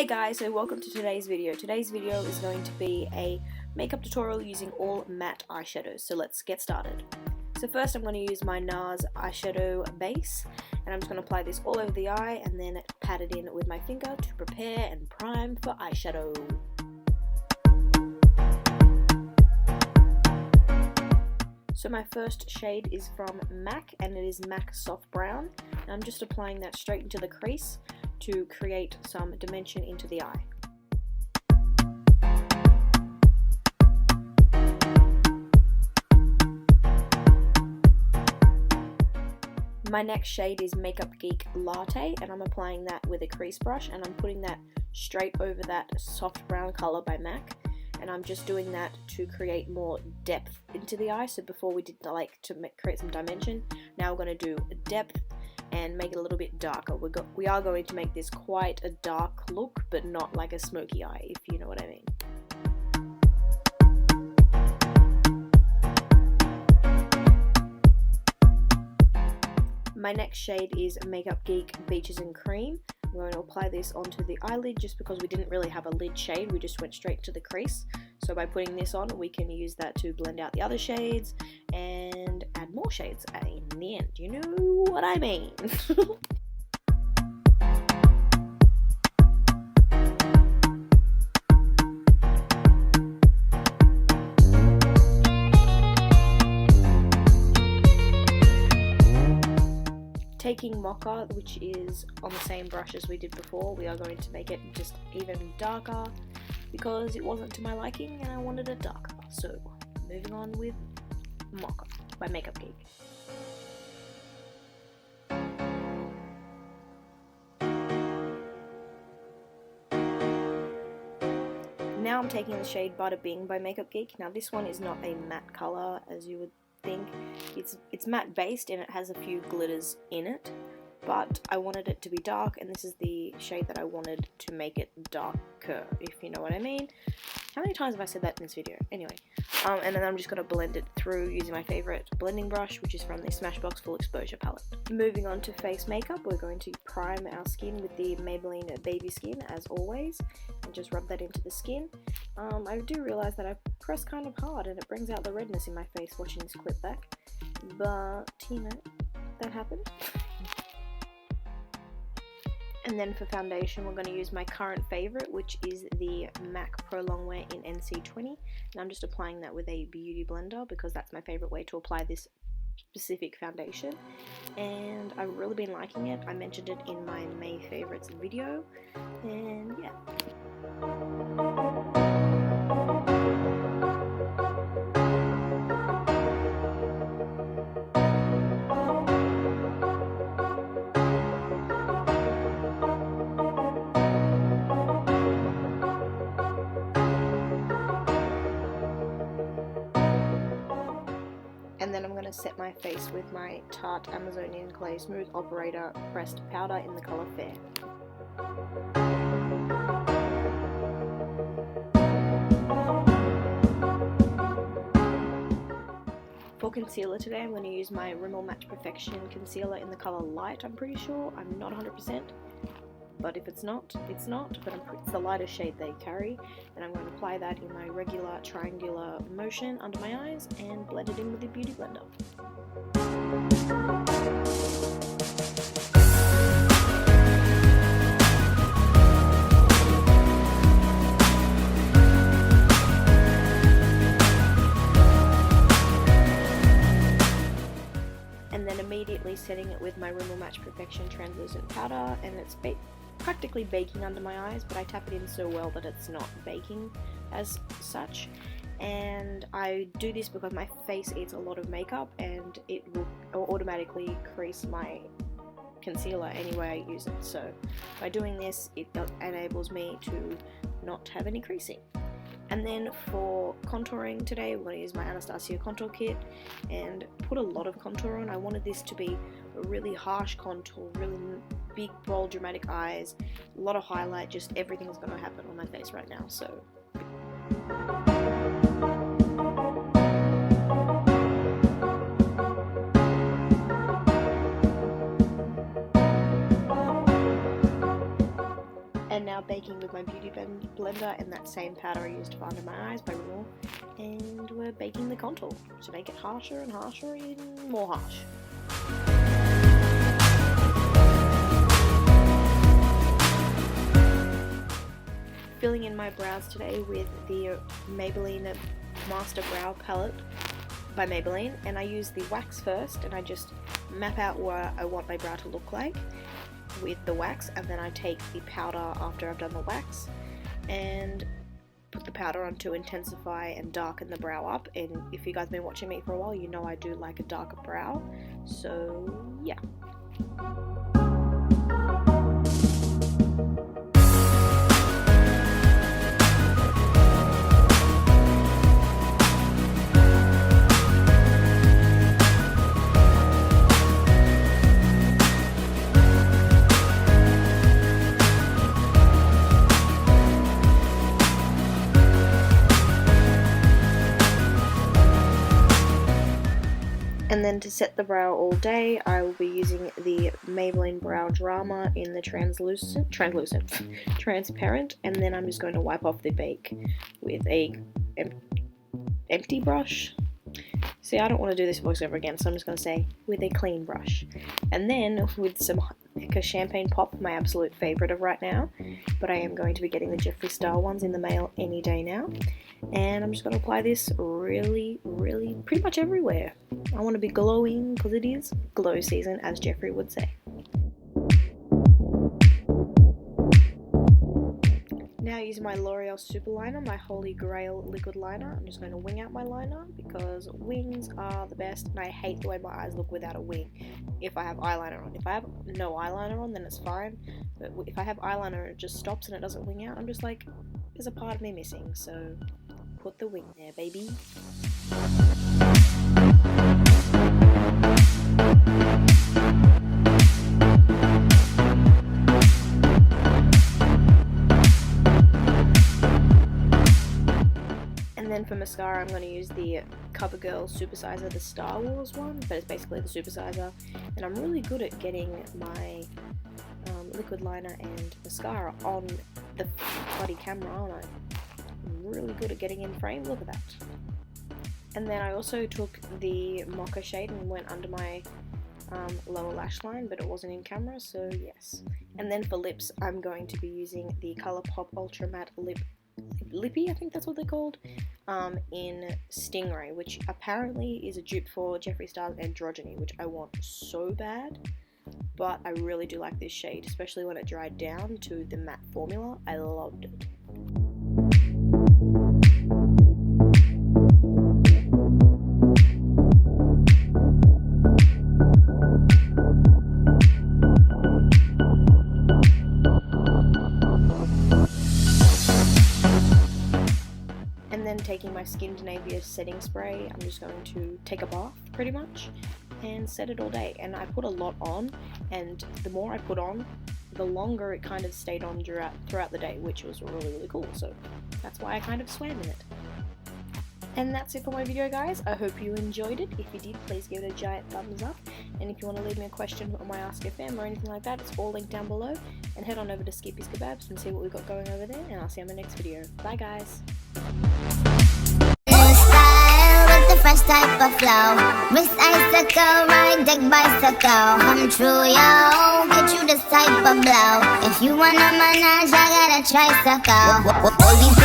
Hey guys, so welcome to today's video. Today's video is going to be a makeup tutorial using all matte eyeshadows, so let's get started. So first I'm going to use my NARS eyeshadow base, and I'm just going to apply this all over the eye and then pat it in with my finger to prepare and prime for eyeshadow. So my first shade is from MAC, and it is MAC Soft Brown, and I'm just applying that straight into the crease to create some dimension into the eye. My next shade is Makeup Geek Latte, and I'm applying that with a crease brush, and I'm putting that straight over that soft brown color by MAC, and I'm just doing that to create more depth into the eye. So before we did create some dimension, now we're going to do depth and make it a little bit darker. We are going to make this quite a dark look, but not like a smoky eye, if you know what I mean. My next shade is Makeup Geek Beaches and Cream. I'm going to apply this onto the eyelid just because we didn't really have a lid shade, we just went straight to the crease. So by putting this on, we can use that to blend out the other shades and add more shades in the end. You know what I mean? Taking Mocha, which is on the same brush as we did before, we are going to make it just even darker because it wasn't to my liking and I wanted it darker. So moving on with Mocha by Makeup Geek. Now I'm taking the shade Bada Bing by Makeup Geek. Now this one is not a matte color as you would think. It's matte based and it has a few glitters in it, but I wanted it to be dark, and this is the shade that I wanted to make it darker, if you know what I mean. How many times have I said that in this video? Anyway, and then I'm just going to blend it through using my favorite blending brush, which is from the Smashbox Full Exposure palette. Moving on to face makeup, we're going to prime our skin with the Maybelline Baby Skin as always, and just rub that into the skin. I do realise that I press kind of hard and it brings out the redness in my face watching this clip back, but you know, that happened. And then for foundation, we're going to use my current favourite, which is the MAC Pro Longwear in NC20, and I'm just applying that with a beauty blender because that's my favourite way to apply this specific foundation, and I've really been liking it. I mentioned it in my May favourites video, and yeah. And then I'm going to set my face with my Tarte Amazonian Clay Smooth Operator Pressed Powder in the colour Fair. For concealer today, I'm going to use my Rimmel Match Perfection Concealer in the colour Light, I'm pretty sure. I'm not 100%. But if it's not, it's not, but it's the lightest shade they carry, and I'm going to apply that in my regular triangular motion under my eyes and blend it in with the beauty blender. And then immediately setting it with my Rimmel Match Perfection Translucent Powder, and it's practically baking under my eyes, but I tap it in so well that it's not baking as such. And I do this because my face eats a lot of makeup and it will automatically crease my concealer anyway I use it. So by doing this, it enables me to not have any creasing. And then for contouring today, we're going to use my Anastasia contour kit and put a lot of contour on. I wanted this to be a really harsh contour, really big, bold, dramatic eyes, a lot of highlight, just everything's going to happen on my face right now. So now baking with my beauty blender and that same powder I used for under my eyes by Raw, and we're baking the contour to make it harsher and harsher and more harsh. Filling in my brows today with the Maybelline Master Brow Palette by Maybelline, and I use the wax first and I just map out what I want my brow to look like with the wax, and then I take the powder after I've done the wax and put the powder on to intensify and darken the brow up. And if you guys have been watching me for a while, you know I do like a darker brow, so yeah. And then to set the brow all day, I will be using the Maybelline Brow Drama in the transparent, and then I'm just going to wipe off the bake with a empty brush. See, I don't want to do this voiceover again, so I'm just going to say with a clean brush. And then with some Champagne Pop, my absolute favourite of right now, but I am going to be getting the Jeffree Star ones in the mail any day now. And I'm just going to apply this really pretty much everywhere. I want to be glowing because it is glow season, as Jeffree would say. Now using my L'Oreal Super Liner, my Holy Grail liquid liner, I'm just going to wing out my liner because wings are the best, and I hate the way my eyes look without a wing if I have eyeliner on. If I have no eyeliner on, then it's fine, but if I have eyeliner and it just stops and it doesn't wing out, I'm just like, there's a part of me missing, so put the wing there, baby. And then for mascara, I'm going to use the CoverGirl Supersizer, the Star Wars one, but it's basically the Supersizer, and I'm really good at getting my liquid liner and mascara on the bloody camera, aren't I? I'm really good at getting in frame, look at that. And then I also took the Mocha shade and went under my lower lash line, but it wasn't in camera, so yes. And then for lips, I'm going to be using the ColourPop Ultra Matte Lippy, I think that's what they're called, in Stingray, which apparently is a dupe for Jeffree Star's Androgyny, which I want so bad, but I really do like this shade, especially when it dried down to the matte formula. I loved it. And then taking my Skindinavia setting spray, I'm just going to take a bath pretty much and set it all day. And I put a lot on, and the more I put on, the longer it kind of stayed on throughout the day, which was really cool. So that's why I kind of swam in it. And that's it for my video, guys. I hope you enjoyed it. If you did, please give it a giant thumbs up. And if you want to leave me a question on my Ask FM or anything like that, it's all linked down below. And head on over to Skippys Kebabs and see what we've got going over there. And I'll see you on my next video. Bye, guys. Fresh type of flow, wrist icicle, ride deck bicycle, come true, yo, get you this type of blow. If you wanna manage, I got a tricycle. All these